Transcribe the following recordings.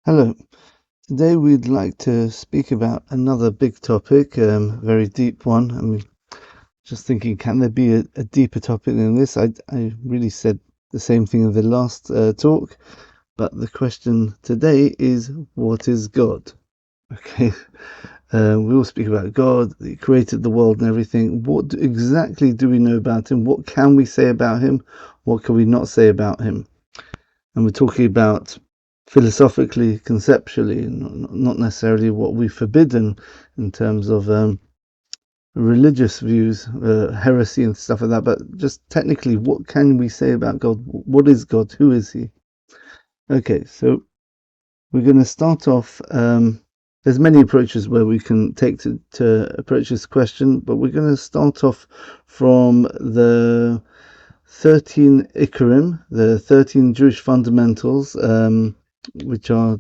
Hello. Today we'd like to speak about another big topic, very deep one. I mean, just thinking, can there be a deeper topic than this? I really said the same thing in the last talk, but the question today is, what is God? Okay. We all speak about God, He created the world and everything. What exactly do we know about Him? What can we say about Him? What can we not say about Him? And we're talking about philosophically, conceptually, not necessarily what we've forbidden in terms of religious views, heresy and stuff like that, but just technically, what can we say about God? What is God? Who is He? Okay, so we're going to start off. There's many approaches where we can take to approach this question, but we're going to start off from the 13 Ikarim, the 13 Jewish fundamentals, which are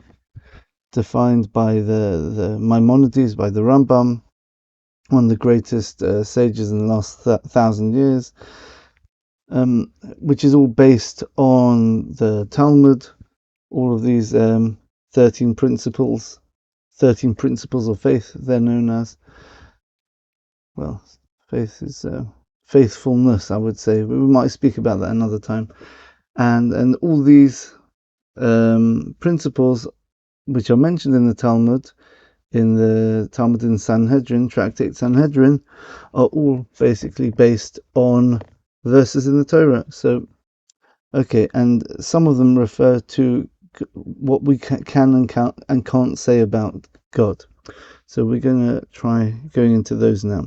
defined by the Maimonides, by the Rambam, one of the greatest sages in the last 1,000 years, which is all based on the Talmud. All of these 13 principles of faith, they're known as. Well, faith is faithfulness, I would say. We might speak about that another time. And all these principles, which are mentioned in the Talmud, in Sanhedrin, Tractate Sanhedrin, are all basically based on verses in the Torah. So, okay, and some of them refer to what we can and can't say about God. So we're going to try going into those now.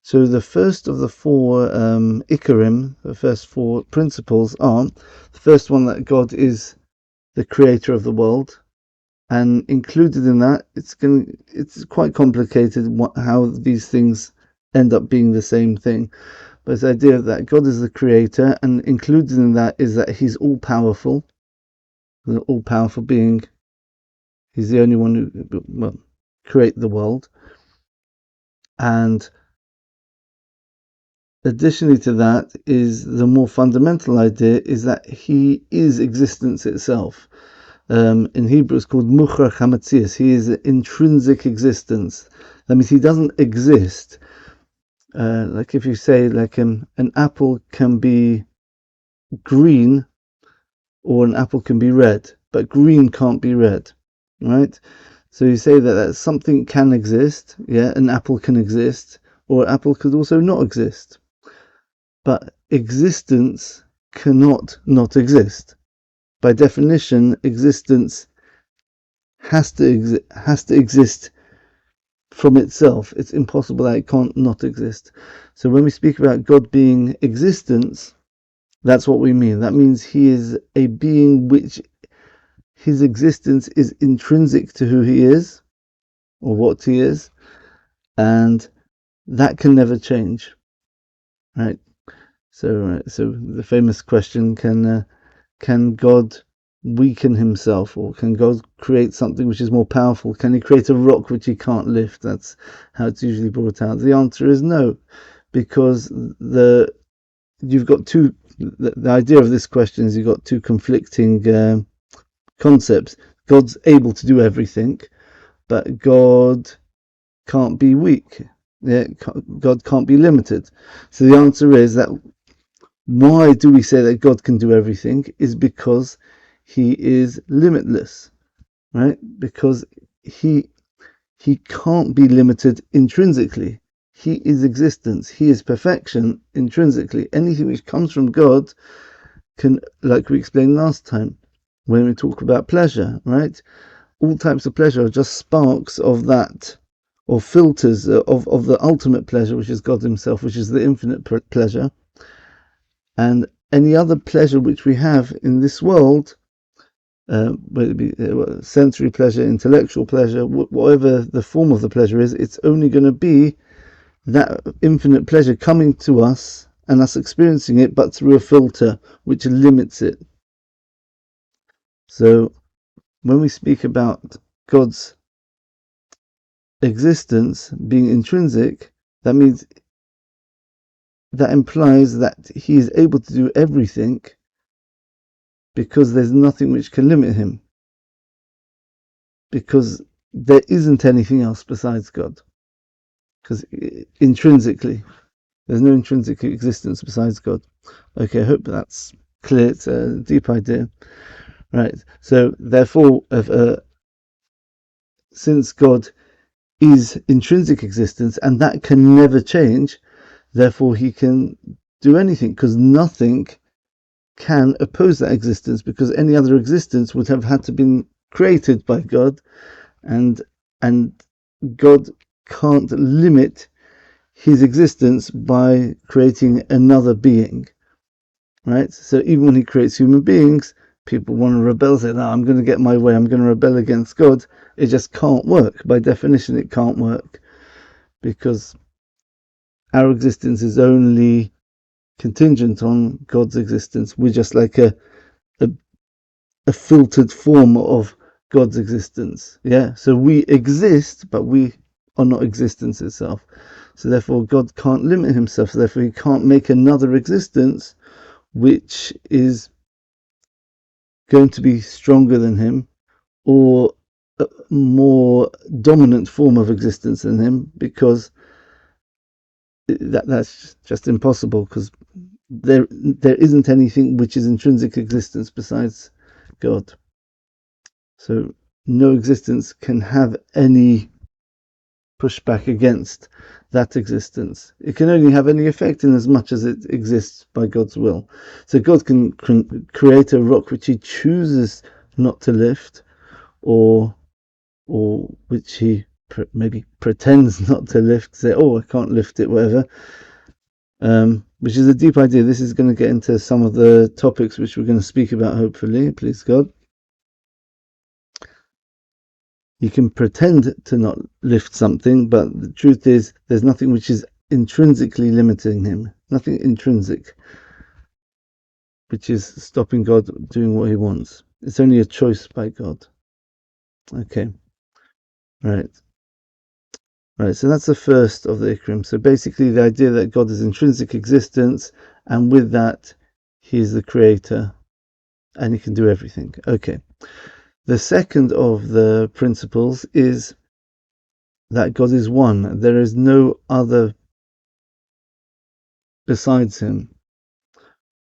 So the first of the four Ikarim, the first four principles are, the first one, that God is the creator of the world, and included in that, it's quite complicated how these things end up being the same thing. But it's the idea that God is the creator, and included in that is that He's all-powerful, an all-powerful being. He's the only one who create the world. And additionally to that is the more fundamental idea, is that He is existence itself. In Hebrew it's called Muchar Chamatzias. He is intrinsic existence. That means He doesn't exist. Like if you say, like an apple can be green or an apple can be red, but green can't be red, right? So you say that something can exist, yeah, an apple can exist, or an apple could also not exist. But existence cannot not exist. By definition, existence has to exist from itself. It's impossible that it can't not exist. So when we speak about God being existence, that's what we mean. That means He is a being which His existence is intrinsic to who He is, or what He is, and that can never change, right? So the famous question: can God weaken Himself, or can God create something which is more powerful? Can He create a rock which He can't lift? That's how it's usually brought out. The answer is no, because you've got two. The idea of this question is you've got two conflicting concepts. God's able to do everything, but God can't be weak. Yeah, God can't be limited. So the answer is that why do we say that God can do everything is because He is limitless, right? Because he can't be limited intrinsically. He is existence. He is perfection intrinsically. Anything which comes from God can, like we explained last time when we talk about pleasure, right? All types of pleasure are just sparks of that, or filters of the ultimate pleasure, which is God Himself, which is the infinite pleasure. And any other pleasure which we have in this world, whether it be sensory pleasure, intellectual pleasure, whatever the form of the pleasure is, it's only going to be that infinite pleasure coming to us and us experiencing it, but through a filter which limits it. So when we speak about God's existence being intrinsic, that means that implies that He is able to do everything because there's nothing which can limit Him. because there isn't anything else besides God. Because intrinsically, there's no intrinsic existence besides God. Okay, I hope that's clear. It's a deep idea. Right, so therefore, since God is intrinsic existence and that can never change, therefore he can do anything, because nothing can oppose that existence, because any other existence would have had to been created by God, and God can't limit his existence by creating another being, right? So even when he creates human beings, people want to rebel, say, no, I'm going to get my way, I'm going to rebel against God. It just can't work. By definition, it can't work, because our existence is only contingent on God's existence. We're just like a filtered form of God's existence. Yeah, so we exist, but we are not existence itself. So therefore God can't limit himself, so therefore he can't make another existence which is going to be stronger than him, or a more dominant form of existence than him, because that's just impossible, because there isn't anything which is intrinsic existence besides God. So no existence can have any pushback against that existence. It can only have any effect in as much as it exists by God's will. So God can create a rock which he chooses not to lift, or which he maybe pretends not to lift, say, oh, I can't lift it, whatever. Which is a deep idea. This is going to get into some of the topics which we're going to speak about, hopefully, please God. You can pretend to not lift something, but the truth is there's nothing which is intrinsically limiting him. Nothing intrinsic which is stopping God doing what he wants. It's only a choice by God. Okay. Right, so that's the first of the Ikrim. So basically the idea that God is intrinsic existence, and with that he is the creator and he can do everything. Okay. The second of the principles is that God is one. There is no other besides him.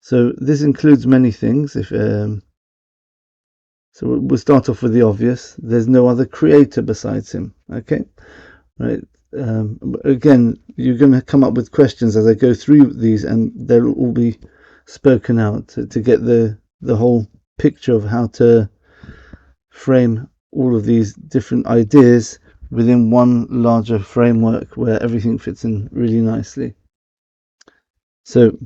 So this includes many things. So we'll start off with the obvious. There's no other creator besides him. Okay, right. Again, you're going to come up with questions as I go through these, and they'll all be spoken out to get the whole picture of how to frame all of these different ideas within one larger framework where everything fits in really nicely. So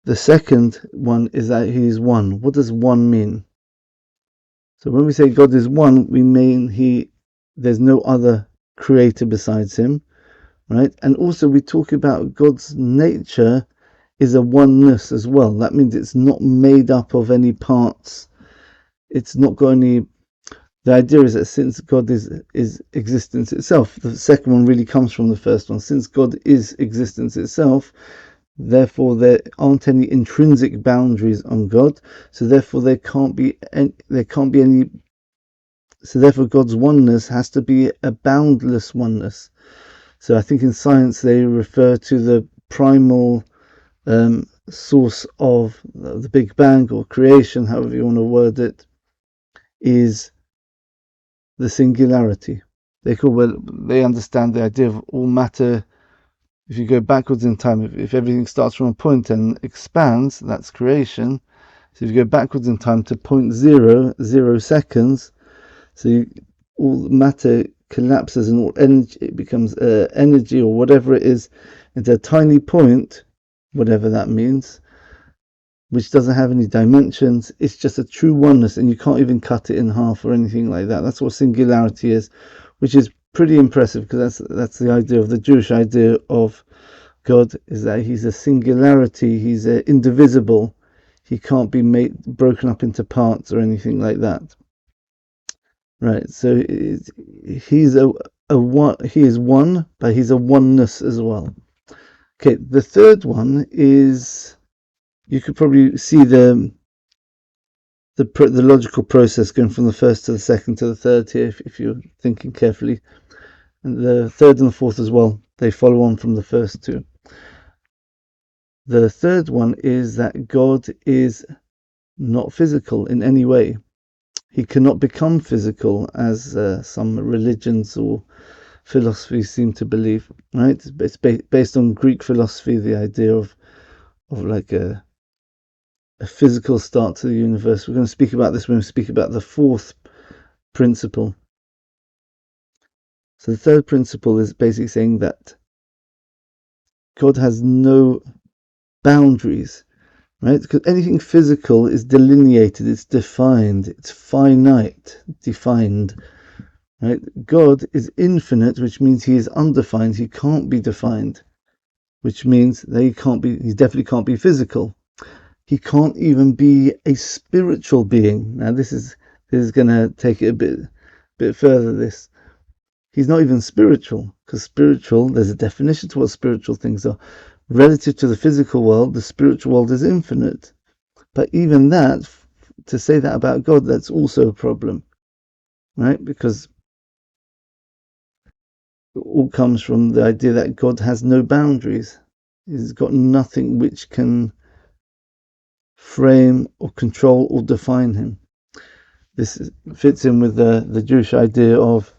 the second one is that he is one. What does one mean? So when we say God is one, we mean there's no other creator besides him, right? And also we talk about God's nature is a oneness as well. That means it's not made up of any parts. It's not got any. The idea is that since God is existence itself, the second one really comes from the first one. Since God is existence itself, therefore there aren't any intrinsic boundaries on God. So therefore there can't be any. So therefore God's oneness has to be a boundless oneness. So I think in science they refer to the primal source of the Big Bang or creation, however you want to word it, is the singularity. They understand the idea of all matter. If you go backwards in time, if everything starts from a point and expands, that's creation. So if you go backwards in time to 0.00 seconds, so all matter collapses and all energy, it becomes energy or whatever it is, into a tiny point, whatever that means, which doesn't have any dimensions. It's just a true oneness, and you can't even cut it in half or anything like that. That's what singularity is, which is pretty impressive, because that's the idea of the Jewish idea of God, is that he's a singularity, he's indivisible, he can't be broken up into parts or anything like that. Right, so he is one, but he's a oneness as well. Okay, the third one is, you could probably see the the logical process going from the first to the second to the third here, if you're thinking carefully. And the third and the fourth as well, they follow on from the first two. The third one is that God is not physical in any way. He cannot become physical, as some religions or philosophies seem to believe. Right? It's based on Greek philosophy, the idea of like a physical start to the universe. We're going to speak about this when we speak about the fourth principle. So the third principle is basically saying that God has no boundaries, right? Because anything physical is delineated, it's defined, it's finite, defined, right? God is infinite, which means he is undefined, he can't be defined, which means that he definitely can't be physical. He can't even be a spiritual being. Now this is going to take it a bit further. This, he's not even spiritual, because spiritual, there's a definition to what spiritual things are. Relative to the physical world, the spiritual world is infinite. But even that, to say that about God, that's also a problem, right? Because it all comes from the idea that God has no boundaries. He's got nothing which can frame or control or define him. This fits in with the Jewish idea of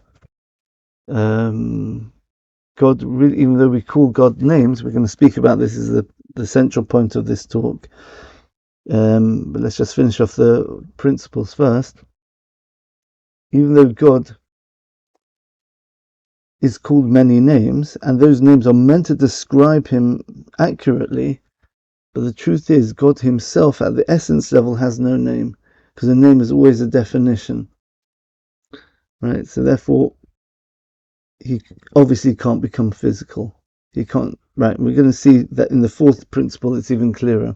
God. Really, even though we call God names, we're going to speak about this as the central point of this talk. But let's just finish off the principles first. Even though God is called many names, and those names are meant to describe him accurately, but the truth is God himself at the essence level has no name, because a name is always a definition, right? So therefore he obviously can't become physical. He can't, right? We're going to see that in the fourth principle it's even clearer.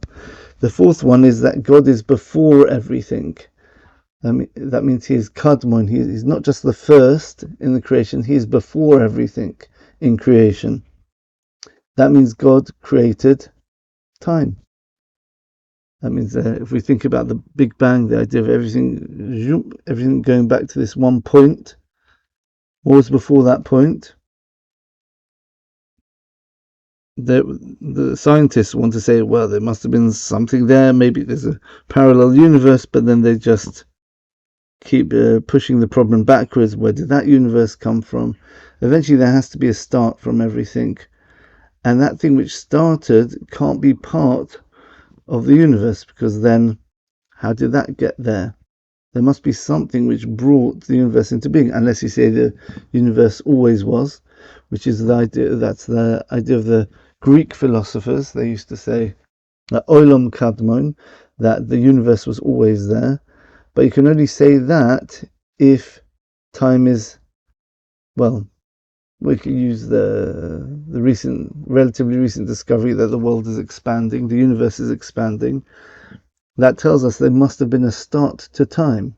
The fourth one is that God is before everything. That means he is kadmon. He's not just the first in the creation, he is before everything in creation. That means God created time. That means if we think about the Big Bang, the idea of everything going back to this one point, what was before that point? The scientists want to say, well, there must have been something there, maybe there's a parallel universe, but then they just keep pushing the problem backwards. Where did that universe come from? Eventually there has to be a start from everything, and that thing which started can't be part of the universe, because then how did that get there? There must be something which brought the universe into being, unless you say the universe always was, which is that's the idea of the Greek philosophers. They used to say that olam kadmon, that the universe was always there. But you can only say that if time is, well, we can use the relatively recent discovery that the world is expanding, the universe is expanding. That tells us there must have been a start to time,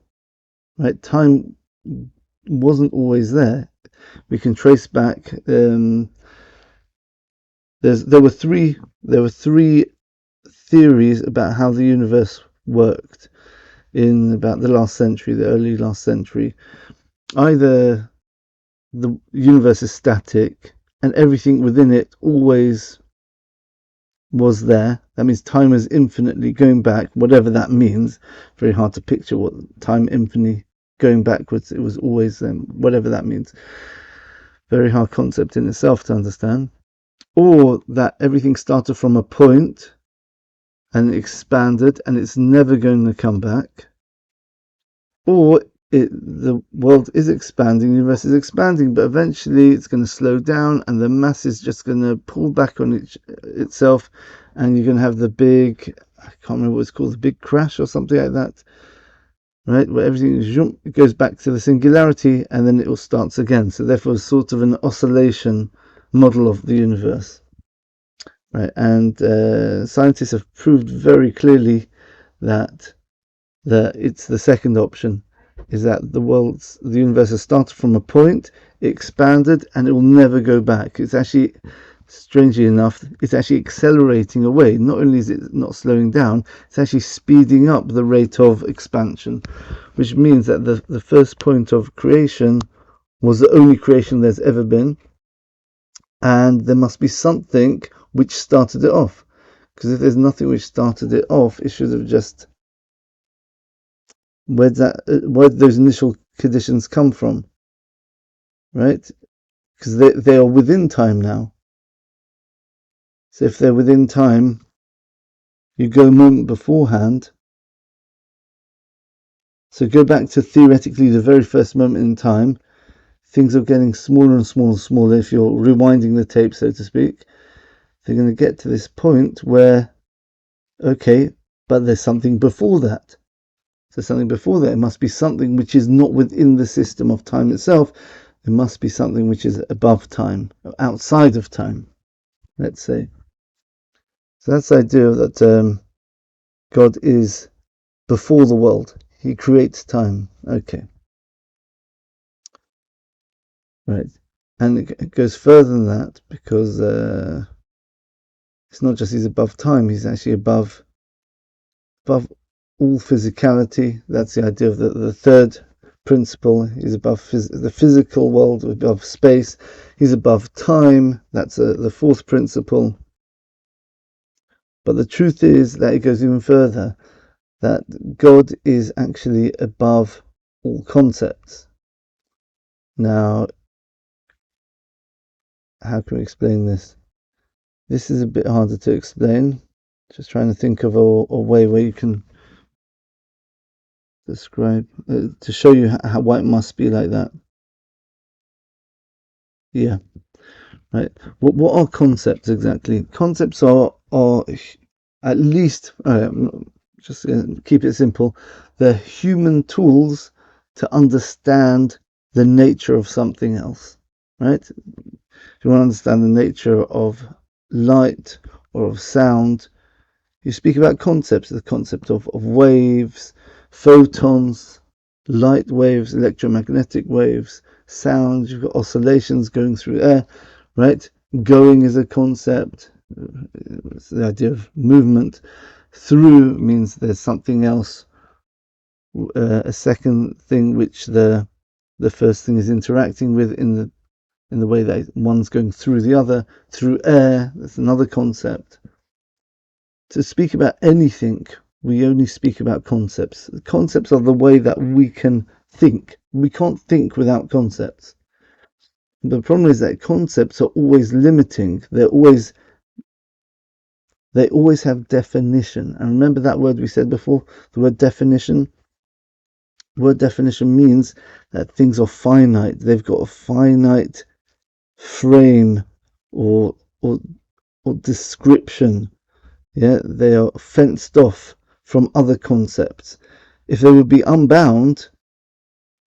right? Time wasn't always there. We can trace back. There were three theories about how the universe worked in about the early last century. Either the universe is static and everything within it always was there. That means time is infinitely going back, whatever that means. Very hard to picture what time infinitely going backwards. It was always whatever that means. Very hard concept in itself to understand. Or that everything started from a point and expanded and it's never going to come back. Or the world is expanding, the universe is expanding, but eventually it's going to slow down and the mass is just going to pull back on itself, and you're going to have the big, I can't remember what it's called, the big crash or something like that, right? Where everything goes back to the singularity and then it all starts again. So therefore it's sort of an oscillation model of the universe, right? And scientists have proved very clearly that it's the second option, is that the universe has started from a point, it expanded, and it will never go back. It's actually strangely enough, it's actually accelerating away. Not only is it not slowing down, it's actually speeding up the rate of expansion, which means that the first point of creation was the only creation there's ever been, and there must be something which started it off. Because if there's nothing which started it off, it should have just... where did those initial conditions come from? Right? Because they are within time now. So if they're within time, you go a moment beforehand. So go back to theoretically the very first moment in time. Things are getting smaller and smaller and smaller. If you're rewinding the tape, so to speak, they're going to get to this point where, okay, but there's something before that. So something before that, it must be something which is not within the system of time itself. It must be something which is above time, outside of time, let's say. So that's the idea that God is before the world. He creates time. Okay. Right. And it goes further than that, because it's not just he's above time, he's actually above all physicality. That's the idea of the third principle. He's above the physical world, above space. He's above time. That's the fourth principle. But the truth is that it goes even further, that God is actually above all concepts. Now, how can we explain this? This is a bit harder to explain. Just trying to think of a way where you can describe, to show you why it must be like that. Yeah, right. What are concepts exactly? Concepts are at least, just keep it simple, they're human tools to understand the nature of something else, right? If you want to understand the nature of light or of sound, you speak about concepts, the concept of waves, photons, light waves, electromagnetic waves, sound. You've got oscillations going through air, right? Going is a concept. It's the idea of movement. Through means there's something else, a second thing which the first thing is interacting with in the way that one's going through the other. Through air, that's another concept. To speak about anything, we only speak about concepts. Concepts are the way that we can think. We can't think without concepts. The problem is that concepts are always limiting. They always have definition. And remember that word we said before, the word definition? The word definition means that things are finite. They've got a finite frame or description. Yeah, they are fenced off from other concepts. If they would be unbound,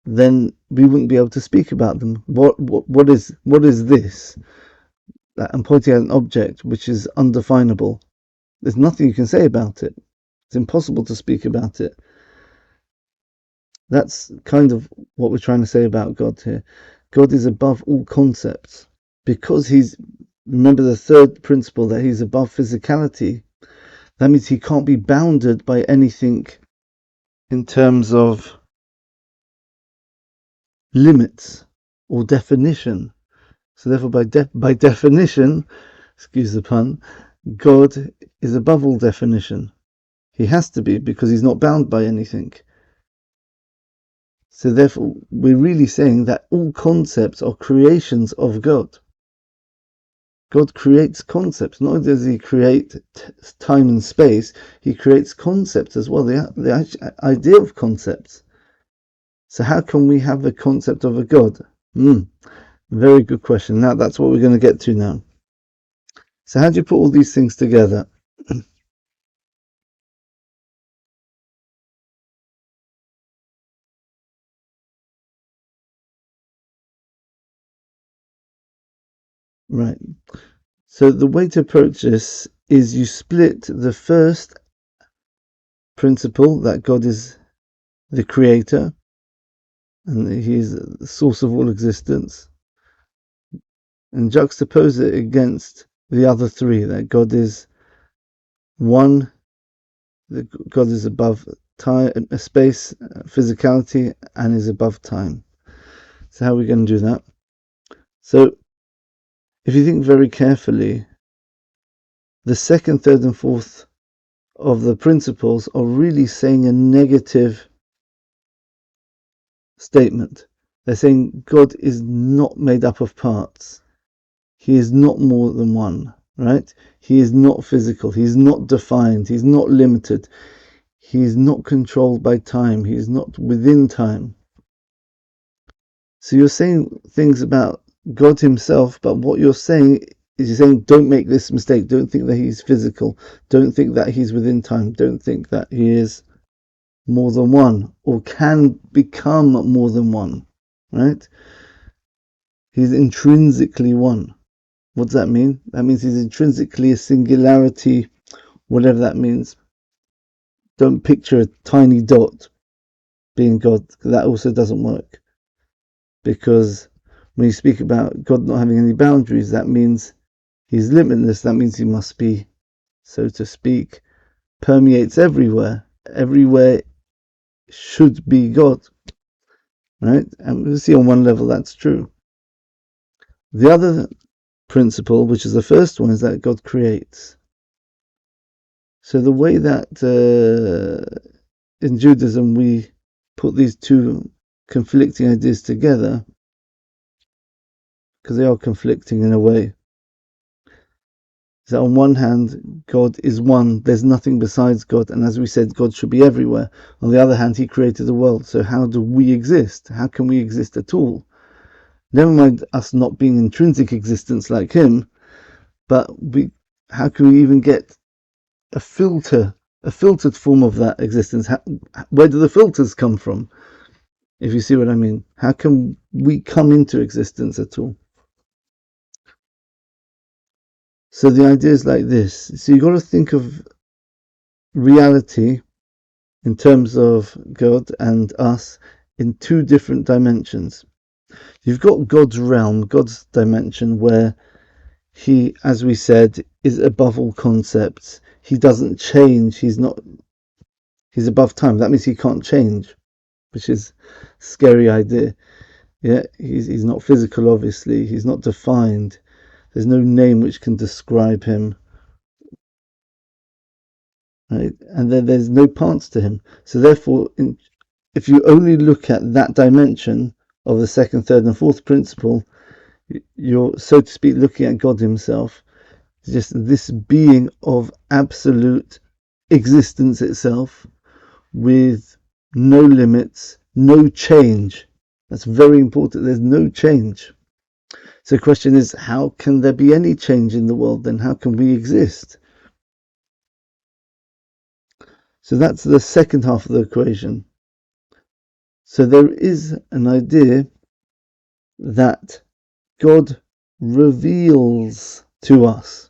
then we wouldn't be able to speak about them. What is this? I'm pointing at an object which is undefinable. There's nothing you can say about it. It's impossible to speak about it. That's kind of what we're trying to say about God here. God is above all concepts because remember the third principle, that he's above physicality. That means he can't be bounded by anything in terms of limits or definition. So therefore, by definition, excuse the pun, God is above all definition. He has to be, because he's not bound by anything. So therefore, we're really saying that all concepts are creations of God. God creates concepts. Not only does he create time and space, he creates concepts as well, the idea of concepts. So how can we have the concept of a God? Very good question. Now that's what we're going to get to now. So how do you put all these things together? Right. So the way to approach this is you split the first principle, that God is the creator and he is the source of all existence, and juxtapose it against the other three, that God is one, that God is above time, space, physicality, and is above time. So how are we going to do that? So if you think very carefully, the second, third, and fourth of the principles are really saying a negative statement. They're saying God is not made up of parts. He is not more than one, right? He is not physical. He's not defined. He's not limited. He is not controlled by time. He is not within time. So you're saying things about God himself, but what you're saying is you're saying, don't make this mistake. Don't think that he's physical. Don't think that he's within time. Don't think that he is more than one or can become more than one, right? He's intrinsically one. What does that mean? That means he's intrinsically a singularity, whatever that means. Don't picture a tiny dot being God. That also doesn't work. Because when you speak about God not having any boundaries, that means he's limitless. That means he must be, so to speak, permeates everywhere. Everywhere should be God. Right? And we'll see on one level that's true. The other principle, which is the first one, is that God creates. So the way that in Judaism we put these two conflicting ideas together, because they are conflicting in a way, is that on one hand God is one, there's nothing besides God, and as we said, God should be everywhere. On the other hand, he created the world, so how do we exist? How can we exist at all? Never mind us not being intrinsic existence like him, but how can we even get a filtered form of that existence? Where do the filters come from? If you see what I mean. How can we come into existence at all? So the idea is like this. So you've got to think of reality in terms of God and us in two different dimensions. You've got God's realm, God's dimension, where he, as we said, is above all concepts. He doesn't change. He's above time. That means he can't change, which is a scary idea. Yeah, he's not physical, obviously. He's not defined. There's no name which can describe him. Right? And then there's no parts to him. So therefore, if you only look at that dimension of the second, third, and fourth principle, you're, so to speak, looking at God himself. It's just this being of absolute existence itself, with no limits, no change. That's very important. There's no change. So the question is, how can there be any change in the world then? How can we exist? So that's the second half of the equation. So there is an idea that God reveals to us.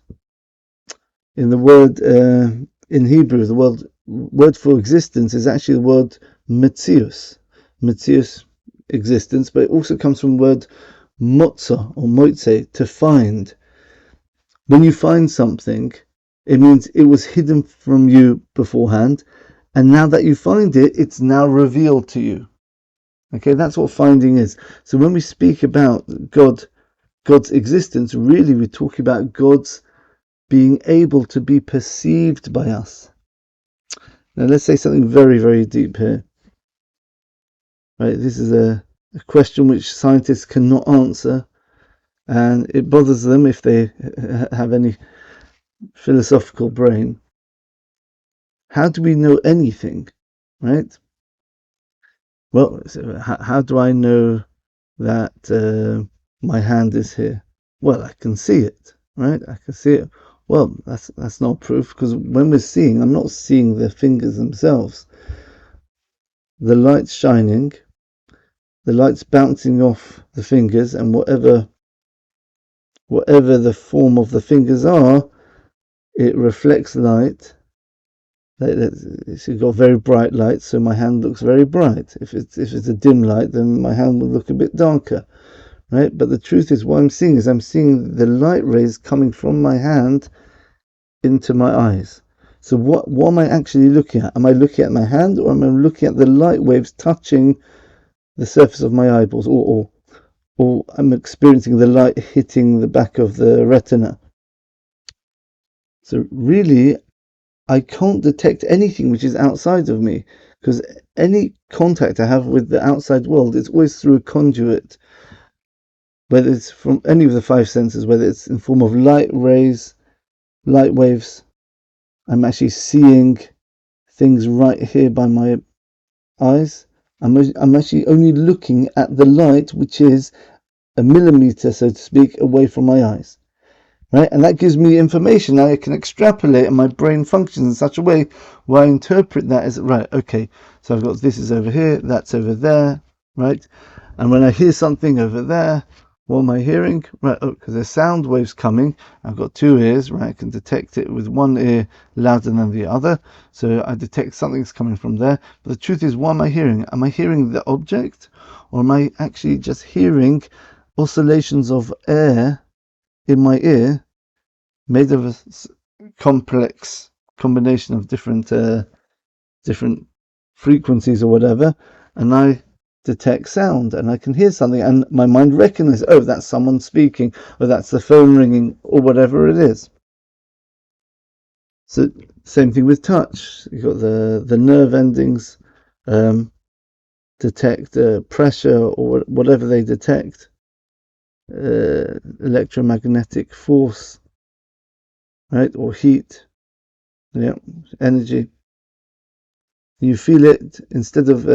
In the word, in Hebrew, the word for existence is actually the word metzius. Metzius, existence, but it also comes from the word motza or moitze, to find. When you find something, it means it was hidden from you beforehand, and now that you find it, it's now revealed to you. Okay, that's what finding is. So when we speak about God's existence, really we're talking about God's being able to be perceived by us. Now let's say something very, very deep here. Right, this is a question which scientists cannot answer, and it bothers them if they have any philosophical brain. How do we know anything, right? Well, so how do I know that my hand is here? Well, I can see it, right? I can see it. Well, that's not proof, because when we're seeing, I'm not seeing the fingers themselves. The light's shining, the light's bouncing off the fingers, and whatever the form of the fingers are, it reflects light. It's got very bright light, so my hand looks very bright. If it's a dim light, then my hand will look a bit darker, right? But the truth is, what I'm seeing is I'm seeing the light rays coming from my hand into my eyes. So what am I actually looking at? Am I looking at my hand, or am I looking at the light waves touching the surface of my eyeballs, or I'm experiencing the light hitting the back of the retina? So really, I can't detect anything which is outside of me, because any contact I have with the outside world is always through a conduit, whether it's from any of the five senses, whether it's in form of light rays, light waves. I'm actually seeing things right here by my eyes. I'm actually only looking at the light which is a millimeter, so to speak, away from my eyes. Right? And that gives me information. Now I can extrapolate, and my brain functions in such a way where I interpret that as, right, okay, so I've got this is over here, that's over there, right? And when I hear something over there, what am I hearing? Right, oh, because there's sound waves coming. I've got two ears, right? I can detect it with one ear louder than the other. So I detect something's coming from there. But the truth is, what am I hearing? Am I hearing the object? Or am I actually just hearing oscillations of air in my ear, made of a complex combination of different frequencies or whatever, and I detect sound and I can hear something, and my mind recognizes, oh, that's someone speaking, or that's the phone ringing, or whatever it is. So same thing with touch. You've got the nerve endings detect pressure or whatever they detect, electromagnetic force, right, or heat, yeah, energy. You feel it instead of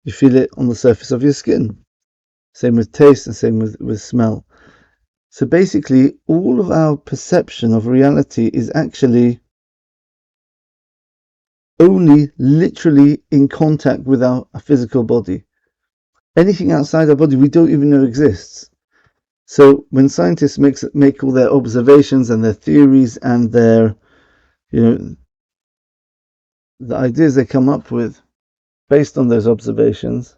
you feel it on the surface of your skin. Same with taste and same with smell. So basically, all of our perception of reality is actually only literally in contact with our physical body. Anything outside our body we don't even know exists. So when scientists make all their observations and their theories and their, the ideas they come up with based on those observations,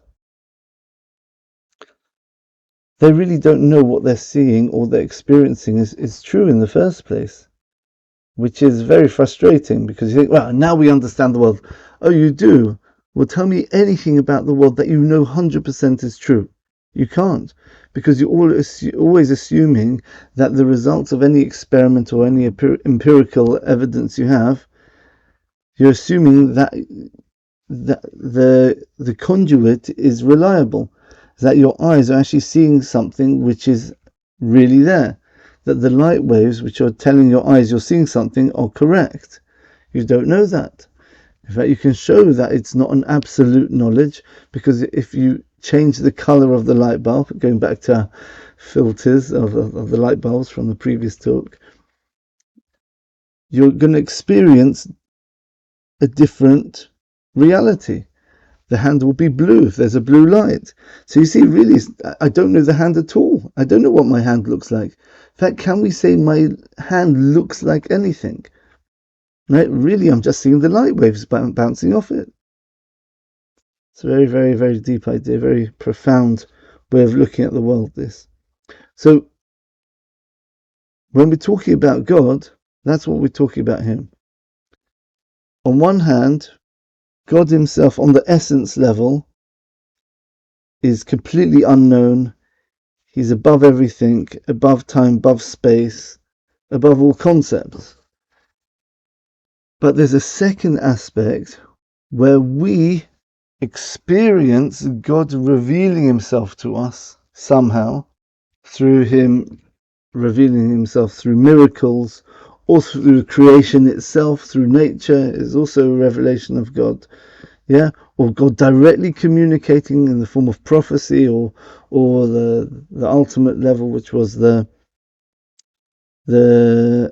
they really don't know what they're seeing or they're experiencing is true in the first place, which is very frustrating, because you think, well, now we understand the world. Oh, you do? Well, tell me anything about the world that you know 100% is true. You can't, because you're always assuming that the results of any experiment or any empirical evidence you have, you're assuming that the conduit is reliable, that your eyes are actually seeing something which is really there, that the light waves which are telling your eyes you're seeing something are correct. You don't know that. In fact, you can show that it's not an absolute knowledge, because if you change the color of the light bulb, going back to filters of the light bulbs from the previous talk, you're going to experience a different reality. The hand will be blue if there's a blue light. So you see, really, I don't know the hand at all. I don't know what my hand looks like. In fact, can we say my hand looks like anything? Right? Really, I'm just seeing the light waves bouncing off it. It's a very, very, very deep idea, very profound way of looking at the world, this. So when we're talking about God, that's what we're talking about Him. On one hand, God Himself, on the essence level, is completely unknown. He's above everything, above time, above space, above all concepts. But there's a second aspect where we experience God revealing Himself to us somehow, through Him revealing Himself through miracles, or through creation itself, through nature, is also a revelation of God. Yeah, or God directly communicating in the form of prophecy, or the ultimate level, which was the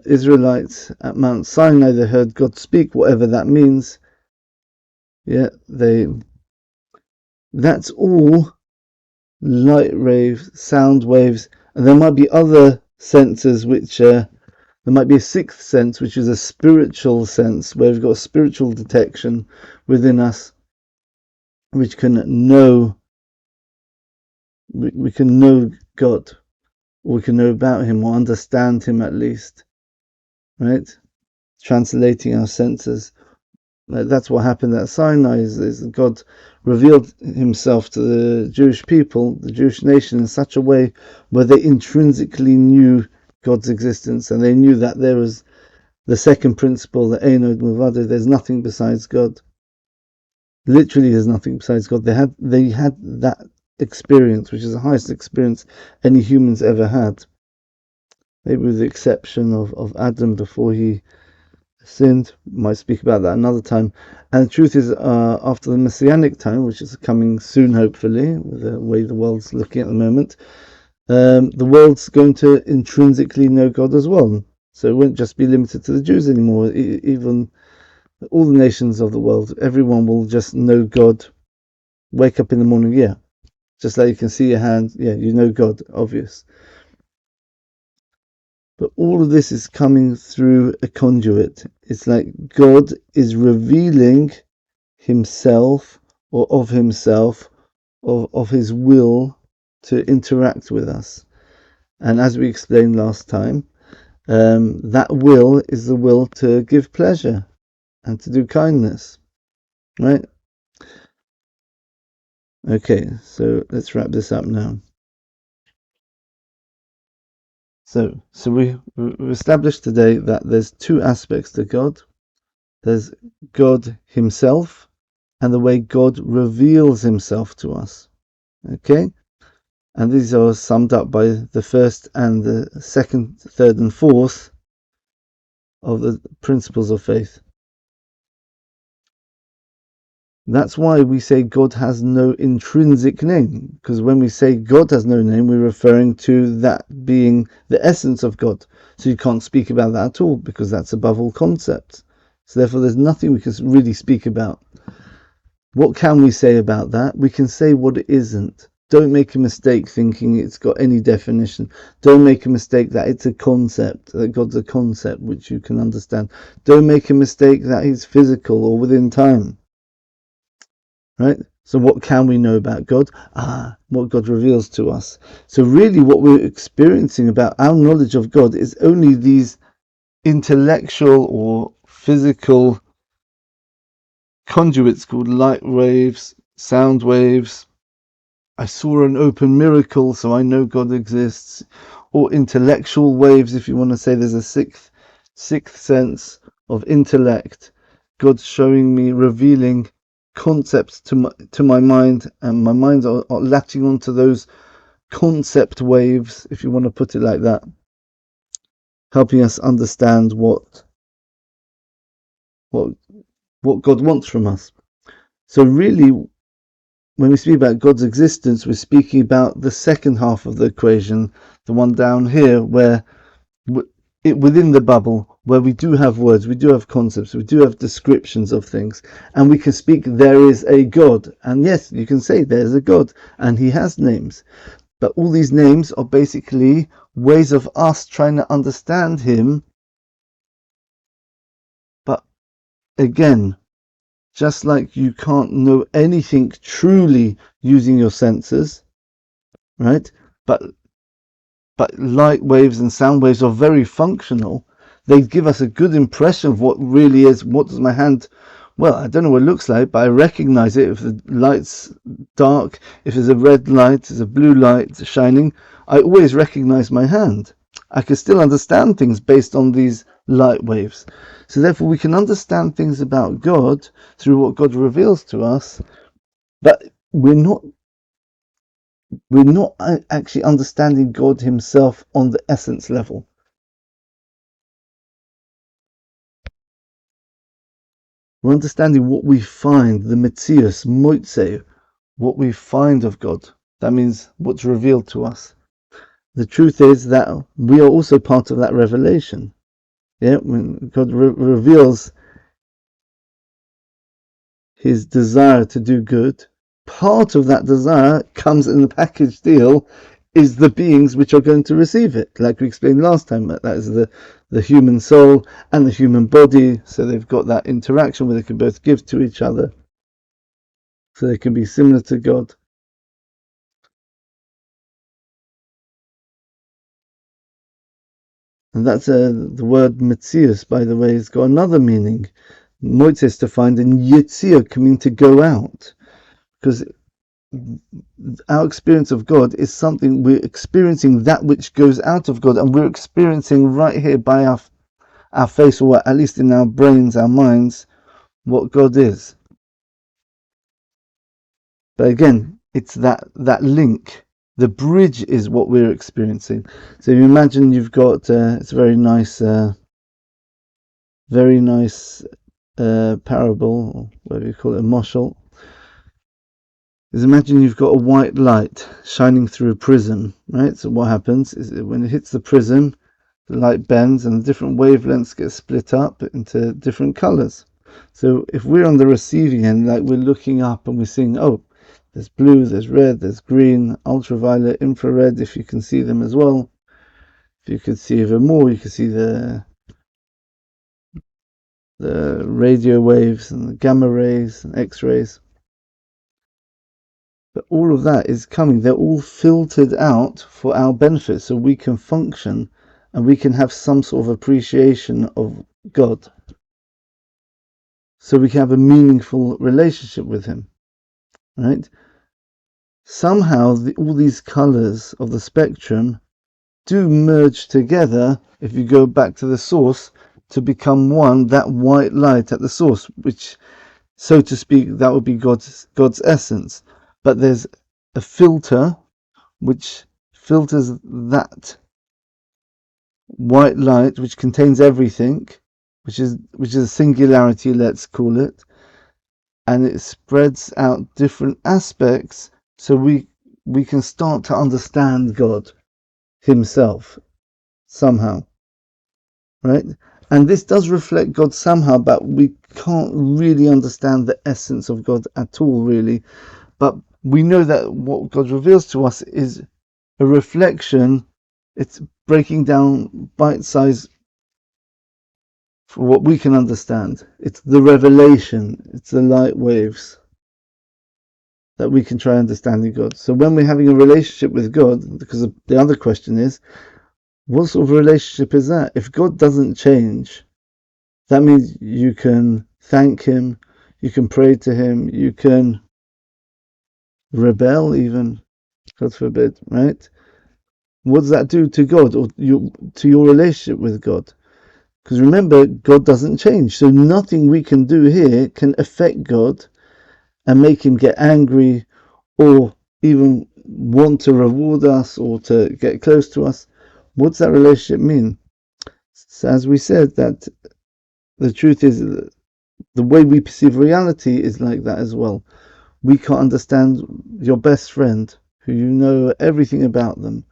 Israelites at Mount Sinai. They heard God speak, whatever that means. Yeah, that's all light waves, sound waves, and there might be other senses which there might be a sixth sense, which is a spiritual sense, where we've got a spiritual detection within us, which can know we can know God, or we can know about him, or understand him at least, right? Translating our senses. That's what happened at Sinai, is God revealed himself to the Jewish people, the Jewish nation, in such a way where they intrinsically knew God's existence, and they knew that there was the second principle, the Ein Od Milvado, there's nothing besides God. Literally, there's nothing besides God. They had that experience, which is the highest experience any humans ever had. Maybe with the exception of Adam before he sinned. Might speak about that another time. And the truth is, after the Messianic time, which is coming soon, hopefully, with the way the world's looking at the moment, the world's going to intrinsically know God as well. So it won't just be limited to the Jews anymore. Even all the nations of the world, everyone will just know God. Wake up in the morning, yeah. Just like you can see your hand, yeah, you know God, obvious. But all of this is coming through a conduit. It's like God is revealing himself, or of himself, of his will to interact with us. And as we explained last time, that will is the will to give pleasure and to do kindness, right? Okay, so let's wrap this up now. So we established today that there's two aspects to God. There's God himself and the way God reveals himself to us. Okay? And these are summed up by the first and the second, third and fourth of the principles of faith. That's why we say God has no intrinsic name, because when we say God has no name, we're referring to that being the essence of God. So you can't speak about that at all, because that's above all concepts. So therefore there's nothing we can really speak about. What can we say about that? We can say what it isn't. Don't make a mistake thinking it's got any definition. Don't make a mistake that it's a concept, that God's a concept which you can understand. Don't make a mistake that he's physical or within time. Right? So what can we know about God? What God reveals to us. So really what we're experiencing about our knowledge of God is only these intellectual or physical conduits called light waves, sound waves. I saw an open miracle, so I know God exists. Or intellectual waves, if you want to say there's a sixth sense of intellect. God's showing me, revealing concepts to my mind, and my mind are latching onto those concept waves, if you want to put it like that, helping us understand what God wants from us. So really, when we speak about God's existence, we're speaking about the second half of the equation, the one down here, where within the bubble, where we do have words, we do have concepts, we do have descriptions of things, and we can speak, there is a God. And yes, you can say there's a God, and he has names. But all these names are basically ways of us trying to understand him. But again, just like you can't know anything truly using your senses, right? But light waves and sound waves are very functional. They give us a good impression of what really is. What does my hand, well, I don't know what it looks like, but I recognize it. If the light's dark, if there's a red light, there's a blue light shining, I always recognize my hand. I can still understand things based on these light waves. So therefore we can understand things about God through what God reveals to us, but we're not actually understanding God himself on the essence level. We're understanding what we find, the metzius, moitze, what we find of God. That means what's revealed to us. The truth is that we are also part of that revelation. Yeah, when God reveals his desire to do good, part of that desire comes in the package deal is the beings which are going to receive it, like we explained last time. That is the human soul and the human body, so they've got that interaction where they can both give to each other, so they can be similar to God. And that's the word metzius, by the way, has got another meaning. Moitz to find, and yitzir can mean to go out, because our experience of God is something we're experiencing, that which goes out of God, and we're experiencing right here by our face, or at least in our brains, our minds, what God is. But again, it's that link. The bridge is what we're experiencing. So you imagine you've got it's a very nice parable, or whatever you call it, a moshel. Is imagine you've got a white light shining through a prism, right? So what happens is when it hits the prism, the light bends and the different wavelengths get split up into different colors. So if we're on the receiving end, like we're looking up and we're seeing, oh, there's blue, there's red, there's green, ultraviolet, infrared, if you can see them as well. If you could see even more, you can see the radio waves and the gamma rays and X-rays. But all of that is coming. They're all filtered out for our benefit, so we can function and we can have some sort of appreciation of God. So we can have a meaningful relationship with Him, right? Somehow all these colors of the spectrum do merge together, if you go back to the source, to become one, that white light at the source, which, so to speak, that would be God's essence. But there's a filter which filters that white light, which contains everything, which is a singularity, let's call it, and it spreads out different aspects, so we can start to understand God Himself somehow, right? And this does reflect God somehow, but we can't really understand the essence of God at all, really. But we know that what God reveals to us is a reflection. It's breaking down bite-sized for what we can understand. It's the revelation. It's the light waves that we can try understanding God. So when we're having a relationship with God, because the other question is, what sort of relationship is that? If God doesn't change, that means you can thank Him, you can pray to Him, you can rebel even, God forbid, right? What does that do to God, or to your relationship with God? Because remember, God doesn't change, so nothing we can do here can affect God and make Him get angry or even want to reward us or to get close to us. What does that relationship mean? So as we said, that the truth is the way we perceive reality is like that as well. We can't understand your best friend, who you know everything about them,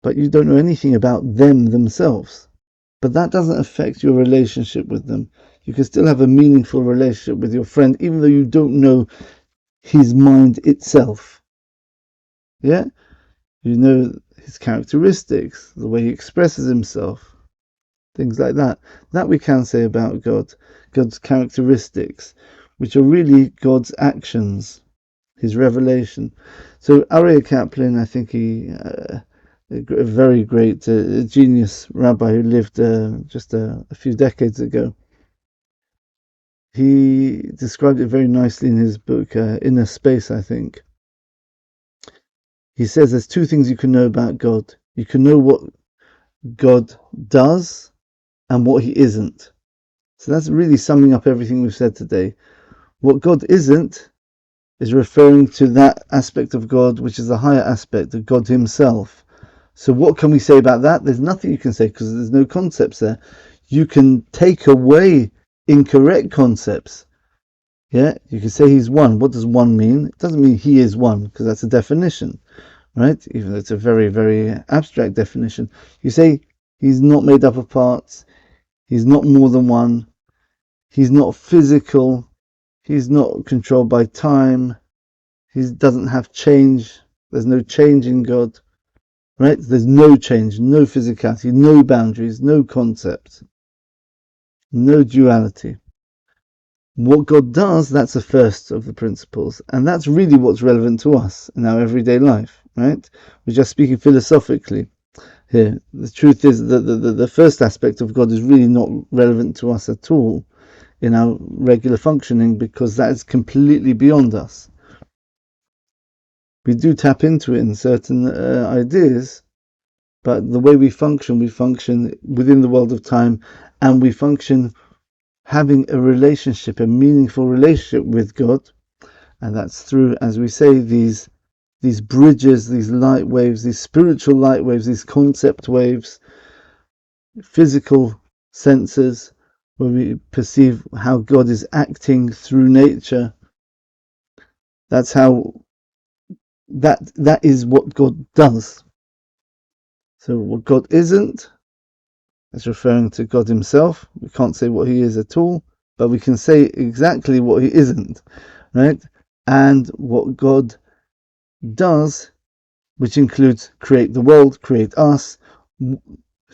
but you don't know anything about them themselves. But that doesn't affect your relationship with them. You can still have a meaningful relationship with your friend, even though you don't know his mind itself. Yeah? You know his characteristics, the way he expresses himself, things like that. That we can say about God, God's characteristics, which are really God's actions, His revelation. So Aryeh Kaplan, I think a very great genius rabbi who lived just a few decades ago, he described it very nicely in his book, Inner Space, I think. He says there's two things you can know about God. You can know what God does and what He isn't. So that's really summing up everything we've said today. What God isn't is referring to that aspect of God, which is the higher aspect of God Himself. So what can we say about that? There's nothing you can say, because there's no concepts there. You can take away incorrect concepts. Yeah, you can say He's one. What does one mean? It doesn't mean He is one, because that's a definition, right? Even though it's a very, very abstract definition. You say He's not made up of parts. He's not more than one. He's not physical. He's not controlled by time. He doesn't have change. There's no change in God. Right? There's no change, no physicality, no boundaries, no concept, no duality. What God does, that's the first of the principles. And that's really what's relevant to us in our everyday life, right? We're just speaking philosophically. here. The truth is that the first aspect of God is really not relevant to us at all in our regular functioning, because that is completely beyond us. We do tap into it in certain ideas, but the way we function within the world of time, and we function having a relationship, a meaningful relationship with God, and that's through, as we say, these bridges, these light waves, these spiritual light waves, these concept waves, physical senses, where we perceive how God is acting through nature. That's how that is what God does. So what God isn't, that's referring to God himself. We can't say what he is at all, but we can say exactly what he isn't, right? And what God does, which includes create the world, create us,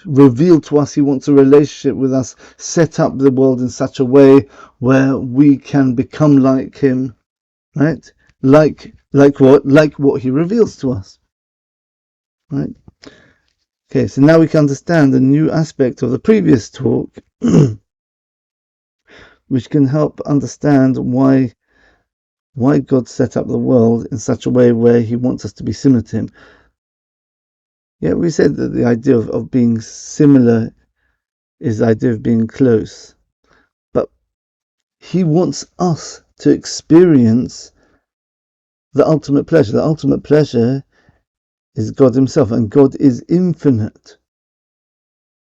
reveal to us he wants a relationship with us, set up the world in such a way where we can become like him, right? Like what? Like what he reveals to us, right? Okay, so now we can understand a new aspect of the previous talk, which can help understand why God set up the world in such a way where he wants us to be similar to him. Yeah, we said that the idea of being similar is the idea of being close, but he wants us to experience the ultimate pleasure. The ultimate pleasure is God himself, and God is infinite.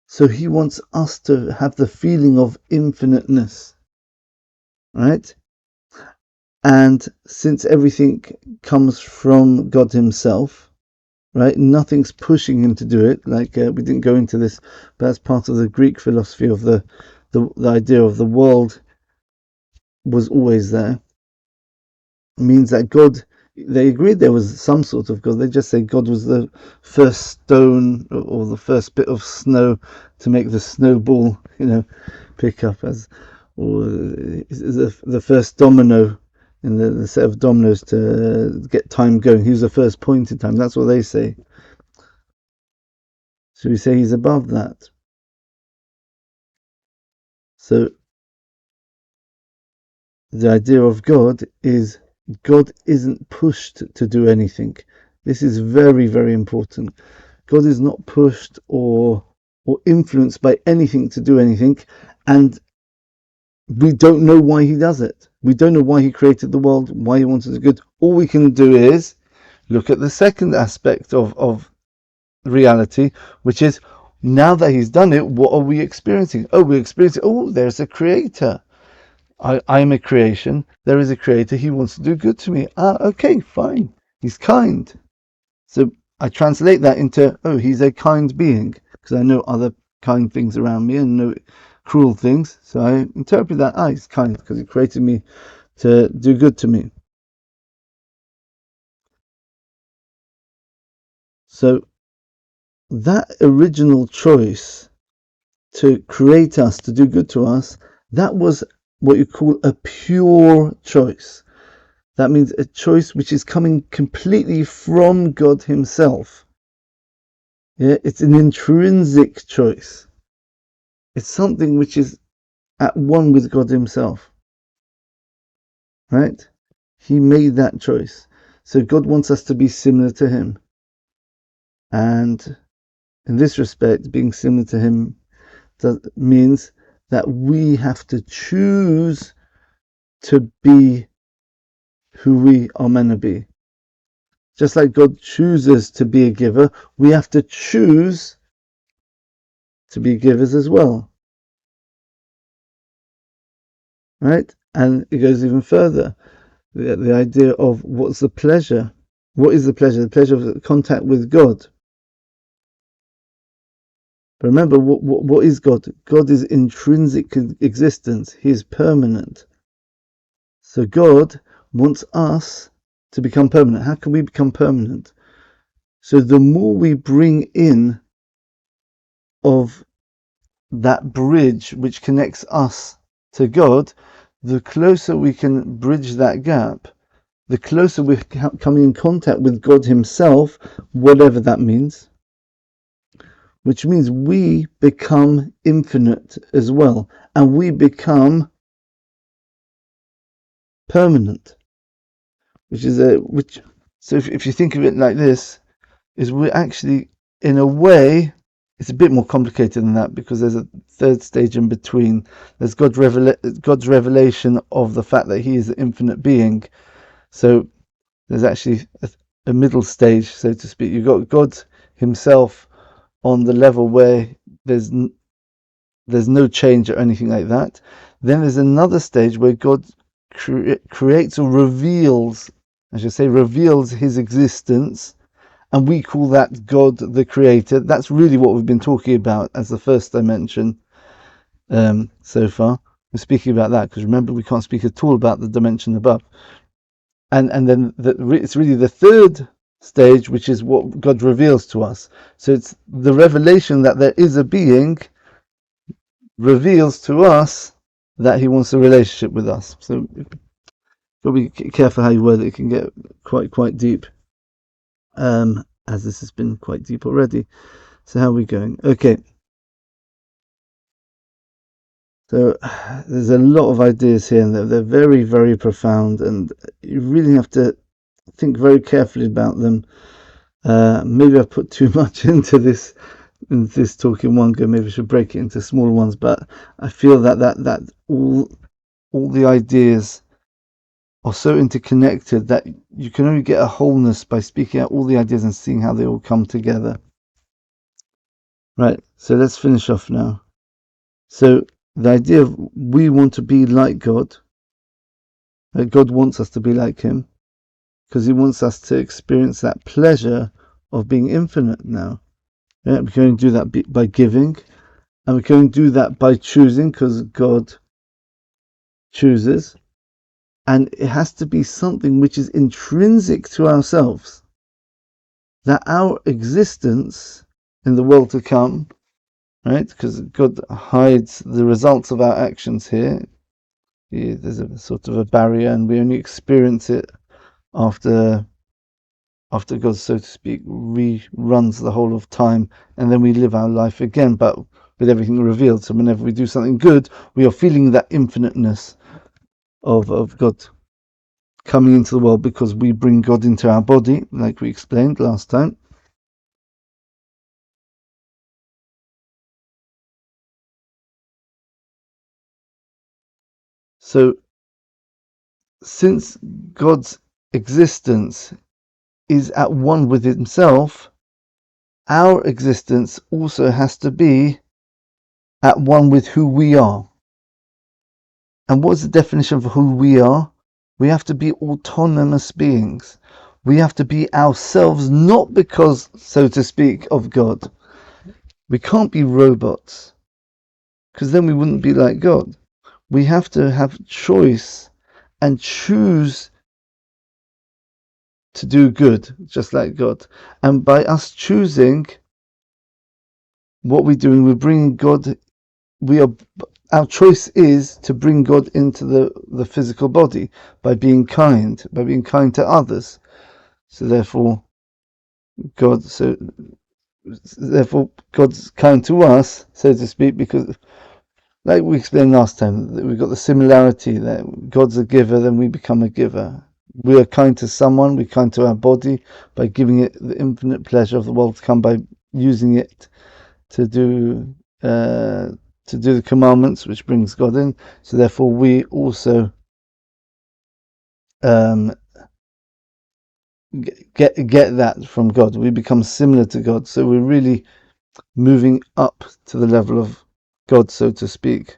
So he wants us to have the feeling of infiniteness, right? And since everything comes from God himself, right, nothing's pushing him to do it. Like we didn't go into this, but that's part of the Greek philosophy of the idea of the world was always there. It means that God, they agreed there was some sort of God. They just say God was the first stone or the first bit of snow to make the snowball, pick up, as, or the first domino in the set of dominoes to get time going. He was the first point in time. That's what they say. So we say he's above that. So the idea of God is God isn't pushed to do anything. This is very, very important. God is not pushed or influenced by anything to do anything, and we don't know why he does it. We don't know why he created the world, why he wanted it good. All we can do is look at the second aspect of reality, which is, now that he's done it, what are we experiencing? We're experiencing, there's a creator. I'm a creation. There is a creator. He wants to do good to me. Okay, fine. He's kind. So I translate that into, he's a kind being, because I know other kind things around me and know cruel things. So I interpret that, he's kind because he created me to do good to me. So that original choice to create us, to do good to us, that was what you call a pure choice. That means a choice which is coming completely from God himself. Yeah, it's an intrinsic choice. It's something which is at one with God himself. Right? He made that choice. So God wants us to be similar to him. And in this respect, being similar to him means that we have to choose to be who we are meant to be. Just like God chooses to be a giver, we have to choose to be givers as well. Right? And it goes even further. The idea of what's the pleasure? What is the pleasure? The pleasure of contact with God. But remember, what is God? God is intrinsic existence. He is permanent. So God wants us to become permanent. How can we become permanent? So the more we bring in of that bridge which connects us to God, the closer we can bridge that gap, the closer we're coming in contact with God himself, whatever that means. which means we become infinite as well, and we become permanent, so if you think of it like this, is we're actually, in a way, it's a bit more complicated than that, because there's a third stage in between. There's God's revelation of the fact that he is the infinite being. So there's actually a middle stage, so to speak. You've got God himself on the level where there's no change or anything like that. Then there's another stage where God creates or reveals, I should say, reveals his existence, and we call that God the Creator. That's really what we've been talking about as the first dimension so far. We're speaking about that because, remember, we can't speak at all about the dimension above. And then it's really the third stage, which is what God reveals to us. So it's the revelation that there is a being reveals to us that he wants a relationship with us. So you've got to be careful how you word it. It can get quite deep, as this has been quite deep already. So how are we going? Okay. So there's a lot of ideas here, and they're very, very profound, and you really have to think very carefully about them. Maybe I've put too much into this talk in one go. Maybe I should break it into smaller ones, but I feel that all the ideas are so interconnected that you can only get a wholeness by speaking out all the ideas and seeing how they all come together. Right, so let's finish off now. So the idea of we want to be like God, that God wants us to be like him, because he wants us to experience that pleasure of being infinite now. Yeah, we can only do that by giving, and we can only do that by choosing, because God chooses. And it has to be something which is intrinsic to ourselves, that our existence in the world to come, right? Because God hides the results of our actions here. There's a sort of a barrier, and we only experience it after God, so to speak, reruns the whole of time, and then we live our life again, but with everything revealed. So whenever we do something good, we are feeling that infiniteness of God coming into the world, because we bring God into our body, like we explained last time. So since God's existence is at one with himself, our existence also has to be at one with who we are. And what's the definition of who we are? We have to be autonomous beings. We have to be ourselves, not because, so to speak, of God. We can't be robots, because then we wouldn't be like God. We have to have choice and choose to do good, just like God. And by us choosing, what we're doing, we're bringing God. Our choice is to bring God into the physical body by being kind to others. So therefore God's kind to us, so to speak, because, like we explained last time, that we've got the similarity that God's a giver, then we become a giver. We are kind to someone, we're kind to our body by giving it the infinite pleasure of the world to come, by using it to do the commandments, which brings God in. So therefore we also get that from God. We become similar to God. So we're really moving up to the level of God, so to speak,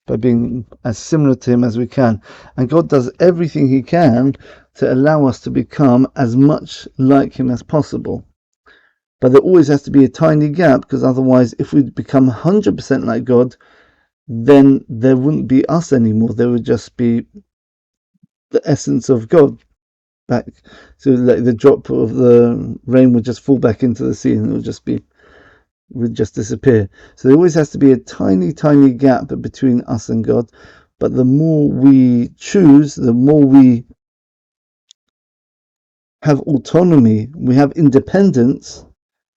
by being as similar to him as we can. And God does everything he can to allow us to become as much like him as possible. But there always has to be a tiny gap, because otherwise, if we become 100% like God, then there wouldn't be us anymore. There would just be the essence of God back. So like the drop of the rain would just fall back into the sea, and it would just disappear. So there always has to be a tiny gap between us and God. But the more we choose, the more we have autonomy, we have independence,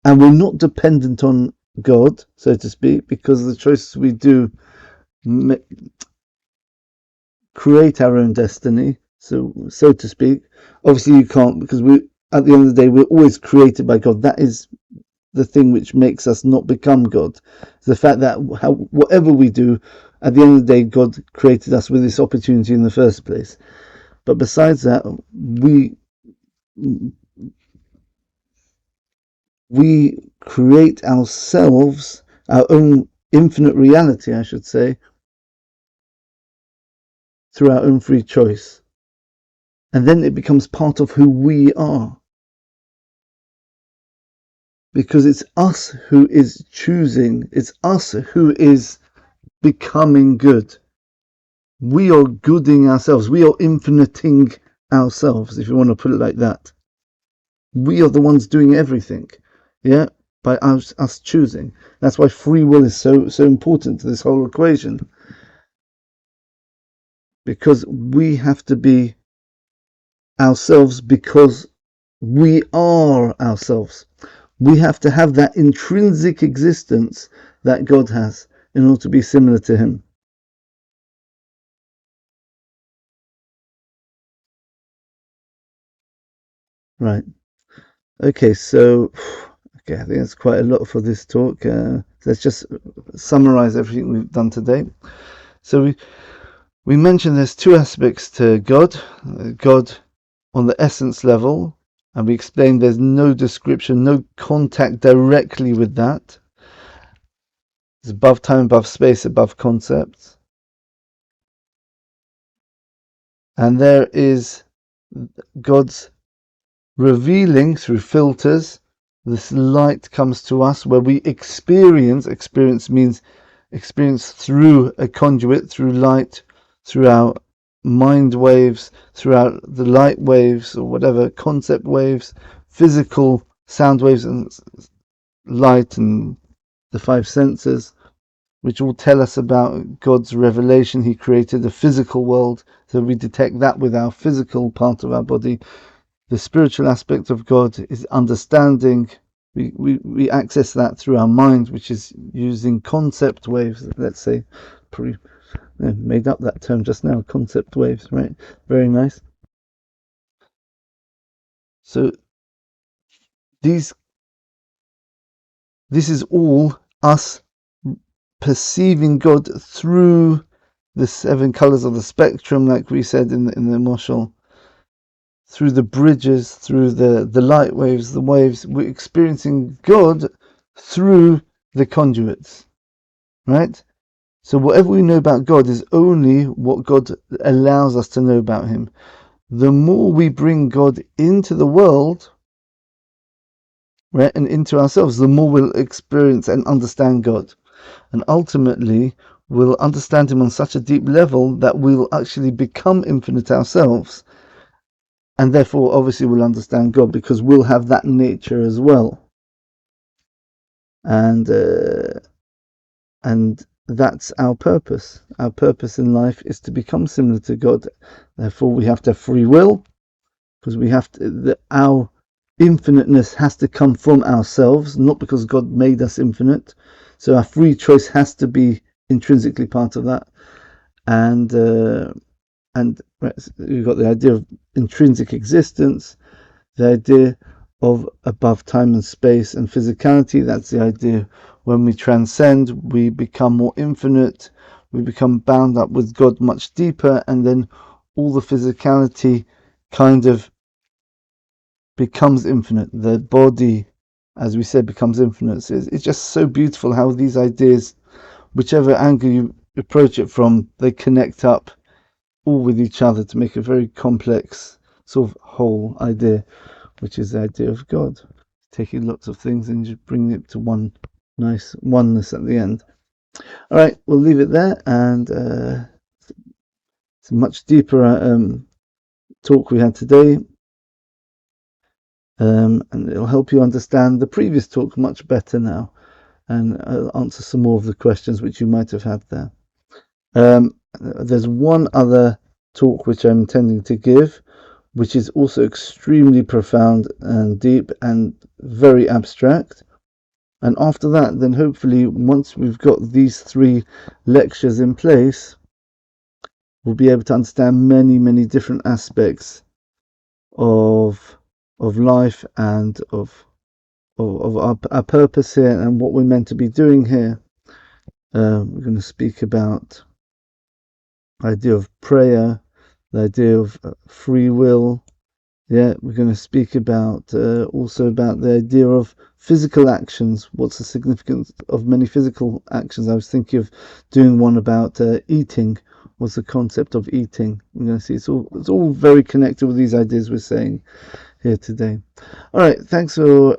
and we're not dependent on God, so to speak, because the choices we do create our own destiny, so to speak. Obviously you can't, because we, at the end of the day, we're always created by God. That is the thing which makes us not become God. It's the fact that whatever we do, at the end of the day, God created us with this opportunity in the first place. But besides that, we create ourselves, our own infinite reality, I should say, through our own free choice. And then it becomes part of who we are. Because it's us who is choosing, it's us who is becoming good. We are gooding ourselves, we are infiniting ourselves, if you want to put it like that. We are the ones doing everything, yeah, by us choosing. That's why free will is so important to this whole equation. Because we have to be ourselves because we are ourselves. We have to have that intrinsic existence that God has in order to be similar to Him. Right. Okay, so I think that's quite a lot for this talk. Let's just summarize everything we've done today. So we mentioned there's two aspects to God. God on the essence level, and we explained there's no description, no contact directly with that. It's above time, above space, above concepts. And there is God's revealing through filters. This light comes to us where we experience means experience through a conduit, through light, through our mind waves, throughout the light waves or whatever, concept waves, physical sound waves and light and the five senses, which all tell us about God's revelation. He created the physical world, so we detect that with our physical part of our body. The spiritual aspect of God is understanding. We access that through our mind, which is using concept waves, let's say. Probably made up that term just now, concept waves, right? Very nice. So this is all us perceiving God through the seven colors of the spectrum, like we said in the Moshel, through the bridges, through the light waves, the waves. We're experiencing God through the conduits, right? So whatever we know about God is only what God allows us to know about Him. The more we bring God into the world, right, and into ourselves, the more we'll experience and understand God. And ultimately, we'll understand Him on such a deep level that we'll actually become infinite ourselves. And therefore, obviously, we'll understand God because we'll have that nature as well. And that's our purpose. Our purpose in life is to become similar to God. Therefore, we have to have free will, because we have to. Our infiniteness has to come from ourselves, not because God made us infinite. So our free choice has to be intrinsically part of that. And you've got the idea of intrinsic existence, the idea of above time and space and physicality. That's the idea when we transcend, we become more infinite, we become bound up with God much deeper, and then all the physicality kind of becomes infinite. The body, as we said, becomes infinite. So it's just so beautiful how these ideas, whichever angle you approach it from, they connect up all with each other to make a very complex sort of whole idea, which is the idea of God. Taking lots of things and just bringing it to one nice oneness at the end. All right, we'll leave it there, and it's a much deeper talk we had today, and it'll help you understand the previous talk much better now, and I'll answer some more of the questions which you might have had there. There's one other talk which I'm intending to give, which is also extremely profound and deep and very abstract. And after that, then hopefully, once we've got these 3 lectures in place, we'll be able to understand many, many different aspects of life and of our purpose here and what we're meant to be doing here. We're going to speak about the idea of prayer, the idea of free will. Yeah, we're going to speak about also about the idea of physical actions. What's the significance of many physical actions? I was thinking of doing one about eating. What's the concept of eating? We're going to see it's all very connected with these ideas we're saying here today. All right, thanks for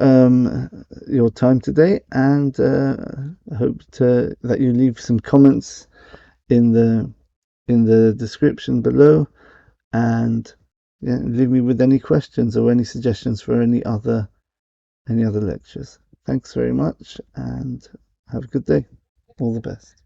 your time today, and I hope that you leave some comments in the description below, and leave me with any questions or any suggestions for any other lectures. Thanks very much, and have a good day. All the best.